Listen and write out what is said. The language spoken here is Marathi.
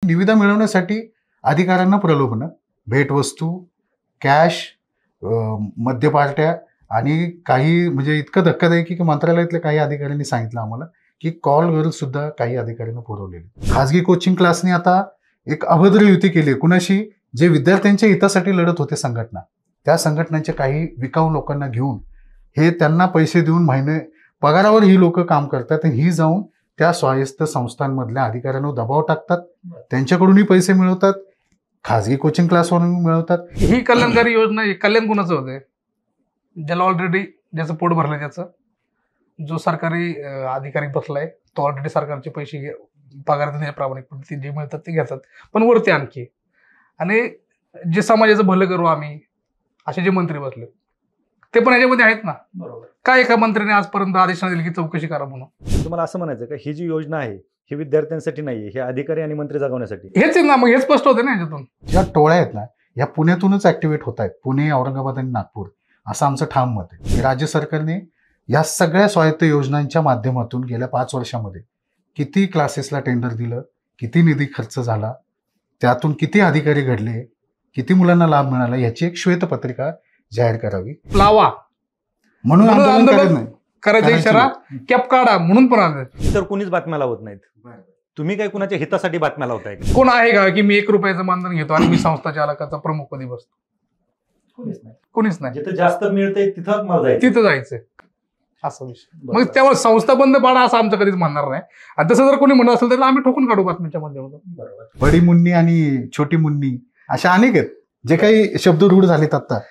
निविदा मिळवण्यासाठी अधिकाऱ्यांना प्रलोभनं, भेटवस्तू, कॅश, मद्यपार्ट्या आणि काही म्हणजे इतकं धक्कादायक की मंत्रालयातल्या काही अधिकाऱ्यांनी सांगितलं आम्हाला की कॉल गर्ल सुद्धा काही अधिकाऱ्यांना पुरवलेली. खाजगी कोचिंग क्लासने आता एक अभद्र युती केली आहे कुणाशी, जे विद्यार्थ्यांच्या हितासाठी लढत होते संघटना, त्या संघटनांच्या काही विकाऊ लोकांना घेऊन हे त्यांना पैसे देऊन महिने पगारावर ही लोक काम करतात आणि ही जाऊन त्या स्वायत्त संस्थांमधल्या अधिकाऱ्यांवर दबाव टाकतात, त्यांच्याकडूनही पैसे मिळवतात, खाजगी कोचिंग क्लासवरून मिळवतात. ही कल्याणकारी योजना कल्याण कुणाचं होते? ज्याला ऑलरेडी ज्याचं पोट भरलंय त्याचं, जो सरकारी अधिकारी बसलाय तो ऑलरेडी सरकारचे पैसे पगार देण्याच्या प्रामाणिक पद्धतीने जे मिळतात ते घेतात, पण वरती आणखी आणि जे समाजाचं भलं करू आम्ही असे जे मंत्री बसले ते पण याच्यामध्ये आहेत ना. बरोबर. काय एका मंत्र्याने आजपर्यंत आदेश नाही दिले की चौकशी करा म्हणून? तुम्हाला असं म्हणायचं का ही जी योजना आहे ही विद्यार्थ्यांसाठी नाहीये, हे अधिकारी आणि मंत्री जगवण्यासाठी? हेच आहे ना, मग हे स्पष्ट होते ना याच्यातून. ज्या टोळ्या आहेत ना या पुण्यातूनच ऍक्टिव्हेट होत आहेत, पुणे, औरंगाबाद आणि नागपूर, असं आमचं ठाम मत आहे. राज्य सरकारने या सगळ्या स्वायत्त योजनांच्या माध्यमातून गेल्या 5 वर्षामध्ये किती क्लासेसला टेंडर दिलं, किती निधी खर्च झाला, त्यातून किती अधिकारी घडले, किती मुलांना लाभ मिळाला, याची एक श्वेतपत्रिका जाहीर करावी. लावा म्हणून आंदोलन करत नाही करायचा इशारा, कॅप काढा म्हणून पण आले. इतर कोणीच बातम्या लावत नाहीत, तुम्ही काय कुणाच्या हितासाठी बातम्या लावताय? कोण आहे का की मी 1 रुपयाचं मानधन घेतो आणि मी संस्था चालकाचा प्रमुख पदी बसतो? कोणीच नाही. जिथे जास्त मिळतंय तिथं मला जायचं, तिथं जायचंय असा विषय. मग त्यामुळे संस्था बंद पाडा असं आमचं कधीच म्हणणार नाही. आणि तसं जर कोणी म्हणत असेल तर आम्ही ठोकून काढू बातमीच्या माध्यमातून. बडी मुन्नी आणि छोटी मुन्नी अशा अनेक आहेत जे काही शब्द रूढ झालेत आता.